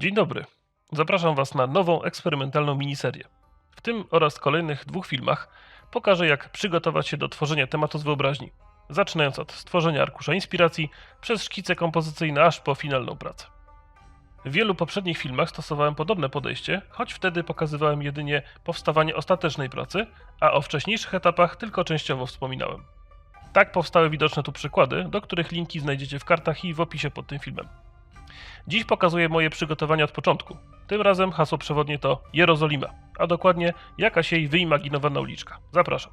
Dzień dobry. Zapraszam Was na nową eksperymentalną miniserię. W tym oraz kolejnych dwóch filmach pokażę, jak przygotować się do tworzenia tematu z wyobraźni, zaczynając od stworzenia arkusza inspiracji, przez szkice kompozycyjne aż po finalną pracę. W wielu poprzednich filmach stosowałem podobne podejście, choć wtedy pokazywałem jedynie powstawanie ostatecznej pracy, a o wcześniejszych etapach tylko częściowo wspominałem. Tak powstały widoczne tu przykłady, do których linki znajdziecie w kartach i w opisie pod tym filmem. Dziś pokazuję moje przygotowania od początku. Tym razem hasło przewodnie to Jerozolima, a dokładnie jakaś jej wyimaginowana uliczka. Zapraszam.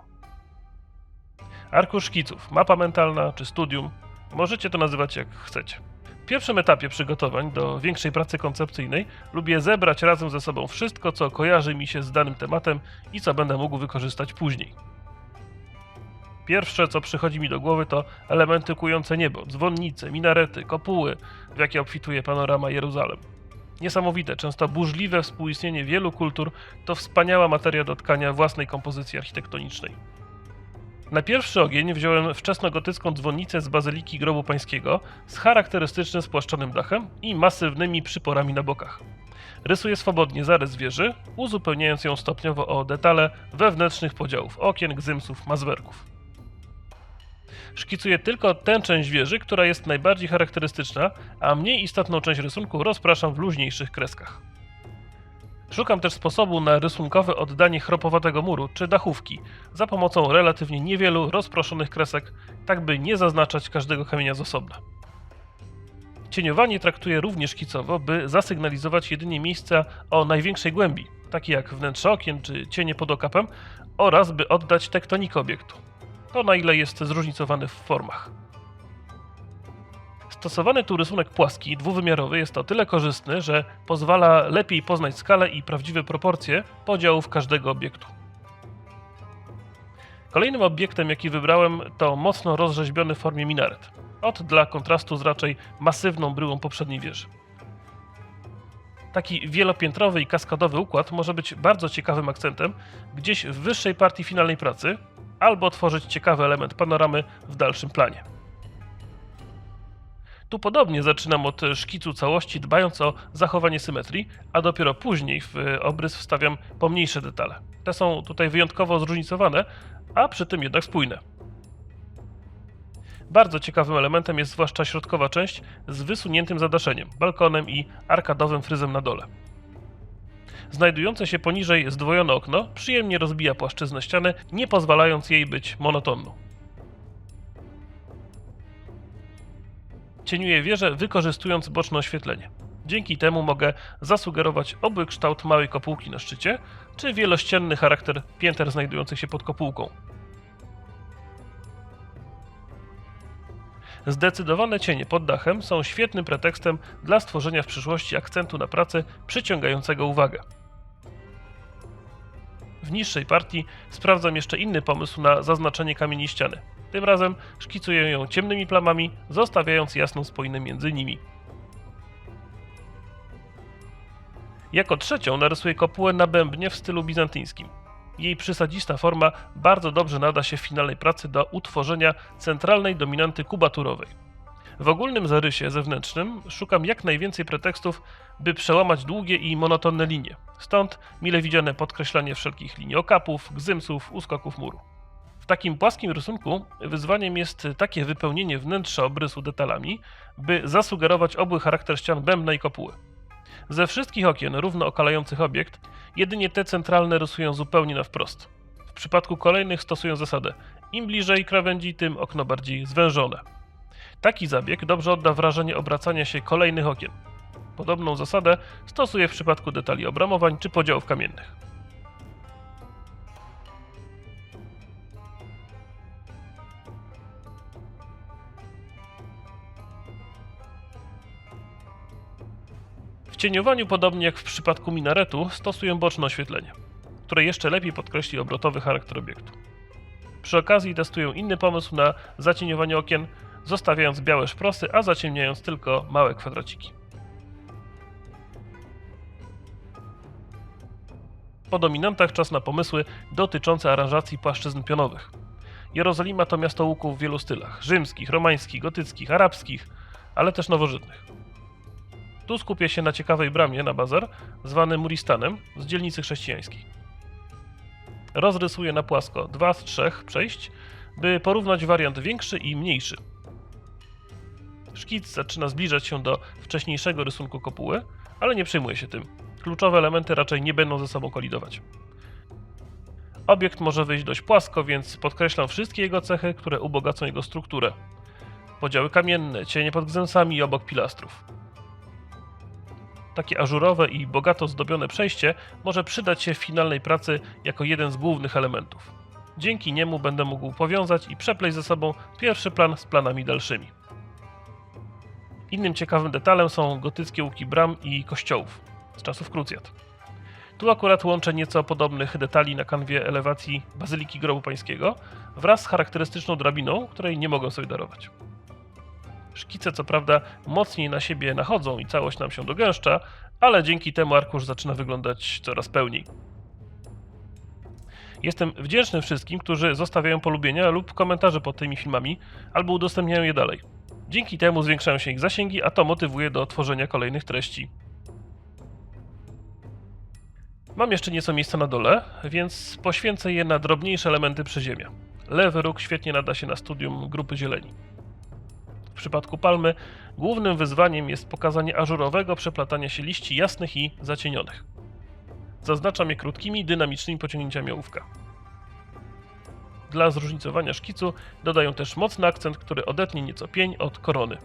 Arkusz szkiców, mapa mentalna czy studium, możecie to nazywać jak chcecie. W pierwszym etapie przygotowań do większej pracy koncepcyjnej lubię zebrać razem ze sobą wszystko, co kojarzy mi się z danym tematem i co będę mógł wykorzystać później. Pierwsze, co przychodzi mi do głowy, to elementy kujące niebo, dzwonnice, minarety, kopuły, w jakie obfituje panorama Jeruzalem. Niesamowite, często burzliwe współistnienie wielu kultur to wspaniała materia do tkania własnej kompozycji architektonicznej. Na pierwszy ogień wziąłem wczesnogotycką dzwonnicę z Bazyliki Grobu Pańskiego z charakterystycznym spłaszczonym dachem i masywnymi przyporami na bokach. Rysuję swobodnie zarys wieży, uzupełniając ją stopniowo o detale wewnętrznych podziałów okien, gzymsów, mazwerków. Szkicuję tylko tę część wieży, która jest najbardziej charakterystyczna, a mniej istotną część rysunku rozpraszam w luźniejszych kreskach. Szukam też sposobu na rysunkowe oddanie chropowatego muru czy dachówki za pomocą relatywnie niewielu rozproszonych kresek, tak by nie zaznaczać każdego kamienia z osobna. Cieniowanie traktuję również szkicowo, by zasygnalizować jedynie miejsca o największej głębi, takie jak wnętrze okien czy cienie pod okapem, oraz by oddać tektonikę obiektu. To na ile jest zróżnicowany w formach. Stosowany tu rysunek płaski, dwuwymiarowy jest o tyle korzystny, że pozwala lepiej poznać skalę i prawdziwe proporcje podziałów każdego obiektu. Kolejnym obiektem, jaki wybrałem, to mocno rozrzeźbiony w formie minaret. Dla kontrastu z raczej masywną bryłą poprzedniej wieży. Taki wielopiętrowy i kaskadowy układ może być bardzo ciekawym akcentem gdzieś w wyższej partii finalnej pracy, albo tworzyć ciekawy element panoramy w dalszym planie. Tu podobnie zaczynam od szkicu całości, dbając o zachowanie symetrii, a dopiero później w obrys wstawiam pomniejsze detale. Te są tutaj wyjątkowo zróżnicowane, a przy tym jednak spójne. Bardzo ciekawym elementem jest zwłaszcza środkowa część z wysuniętym zadaszeniem, balkonem i arkadowym fryzem na dole. Znajdujące się poniżej zdwojone okno przyjemnie rozbija płaszczyznę ściany, nie pozwalając jej być monotonną. Cieniuję wieżę, wykorzystując boczne oświetlenie. Dzięki temu mogę zasugerować obły kształt małej kopułki na szczycie, czy wielościenny charakter pięter znajdujących się pod kopułką. Zdecydowane cienie pod dachem są świetnym pretekstem dla stworzenia w przyszłości akcentu na pracę przyciągającego uwagę. W niższej partii sprawdzam jeszcze inny pomysł na zaznaczenie kamieni ściany. Tym razem szkicuję ją ciemnymi plamami, zostawiając jasną spoinę między nimi. Jako trzecią narysuję kopułę na bębnie w stylu bizantyńskim. Jej przysadzista forma bardzo dobrze nada się w finalnej pracy do utworzenia centralnej dominanty kubaturowej. W ogólnym zarysie zewnętrznym szukam jak najwięcej pretekstów, by przełamać długie i monotonne linie. Stąd mile widziane podkreślanie wszelkich linii okapów, gzymsów, uskoków muru. W takim płaskim rysunku wyzwaniem jest takie wypełnienie wnętrza obrysu detalami, by zasugerować obły charakter ścian bębna i kopuły. Ze wszystkich okien równo okalających obiekt, jedynie te centralne rysują zupełnie na wprost. W przypadku kolejnych stosują zasadę: im bliżej krawędzi, tym okno bardziej zwężone. Taki zabieg dobrze odda wrażenie obracania się kolejnych okien. Podobną zasadę stosuję w przypadku detali obramowań czy podziałów kamiennych. W cieniowaniu, podobnie jak w przypadku minaretu, stosuję boczne oświetlenie, które jeszcze lepiej podkreśli obrotowy charakter obiektu. Przy okazji testuję inny pomysł na zacieniowanie okien, zostawiając białe szprosy, a zaciemniając tylko małe kwadraciki. Po dominantach czas na pomysły dotyczące aranżacji płaszczyzn pionowych. Jerozolima to miasto łuku w wielu stylach: rzymskich, romańskich, gotyckich, arabskich, ale też nowożytnych. Tu skupię się na ciekawej bramie na bazar, zwany Muristanem, z dzielnicy chrześcijańskiej. Rozrysuję na płasko 2 z 3 przejść, by porównać wariant większy i mniejszy. Szkic zaczyna zbliżać się do wcześniejszego rysunku kopuły, ale nie przejmuję się tym. Kluczowe elementy raczej nie będą ze sobą kolidować. Obiekt może wyjść dość płasko, więc podkreślam wszystkie jego cechy, które ubogacą jego strukturę. Podziały kamienne, cienie pod gzymsami i obok pilastrów. Takie ażurowe i bogato zdobione przejście może przydać się w finalnej pracy jako jeden z głównych elementów. Dzięki niemu będę mógł powiązać i przepleść ze sobą pierwszy plan z planami dalszymi. Innym ciekawym detalem są gotyckie łuki bram i kościołów z czasów krucjat. Tu akurat łączę nieco podobnych detali na kanwie elewacji Bazyliki Grobu Pańskiego wraz z charakterystyczną drabiną, której nie mogę sobie darować. Szkice co prawda mocniej na siebie nachodzą i całość nam się dogęszcza, ale dzięki temu arkusz zaczyna wyglądać coraz pełniej. Jestem wdzięczny wszystkim, którzy zostawiają polubienia lub komentarze pod tymi filmami albo udostępniają je dalej. Dzięki temu zwiększają się ich zasięgi, a to motywuje do tworzenia kolejnych treści. Mam jeszcze nieco miejsca na dole, więc poświęcę je na drobniejsze elementy przyziemia. Lewy róg świetnie nada się na studium grupy zieleni. W przypadku palmy głównym wyzwaniem jest pokazanie ażurowego przeplatania się liści jasnych i zacienionych. Zaznaczam je krótkimi, dynamicznymi pociągnięciami ołówka. Dla zróżnicowania szkicu dodaję też mocny akcent, który odetnie nieco pień od korony.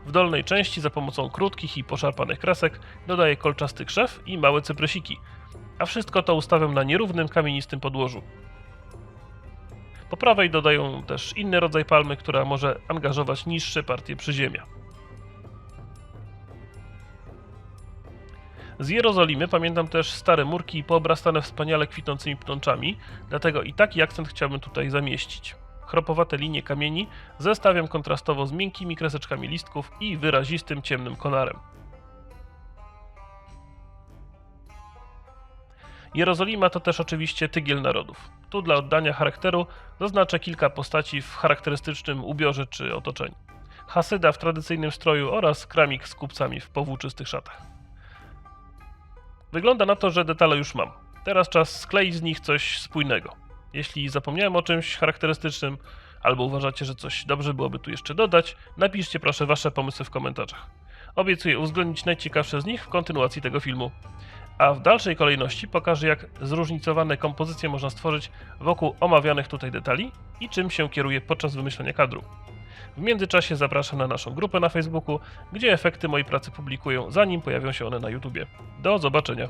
W dolnej części za pomocą krótkich i poszarpanych kresek dodaję kolczasty krzew i małe cyprysiki, a wszystko to ustawiam na nierównym, kamienistym podłożu. Po prawej dodaję też inny rodzaj palmy, która może angażować niższe partie przyziemia. Z Jerozolimy pamiętam też stare murki poobrastane wspaniale kwitnącymi pnączami, dlatego i taki akcent chciałbym tutaj zamieścić. Chropowate linie kamieni zestawiam kontrastowo z miękkimi kreseczkami listków i wyrazistym ciemnym konarem. Jerozolima to też oczywiście tygiel narodów. Tu dla oddania charakteru zaznaczę kilka postaci w charakterystycznym ubiorze czy otoczeniu. Hasyda w tradycyjnym stroju oraz kramik z kupcami w powłóczystych szatach. Wygląda na to, że detale już mam. Teraz czas skleić z nich coś spójnego. Jeśli zapomniałem o czymś charakterystycznym, albo uważacie, że coś dobrze byłoby tu jeszcze dodać, napiszcie proszę wasze pomysły w komentarzach. Obiecuję uwzględnić najciekawsze z nich w kontynuacji tego filmu. A w dalszej kolejności pokażę, jak zróżnicowane kompozycje można stworzyć wokół omawianych tutaj detali i czym się kieruję podczas wymyślania kadru. W międzyczasie zapraszam na naszą grupę na Facebooku, gdzie efekty mojej pracy publikuję, zanim pojawią się one na YouTubie. Do zobaczenia!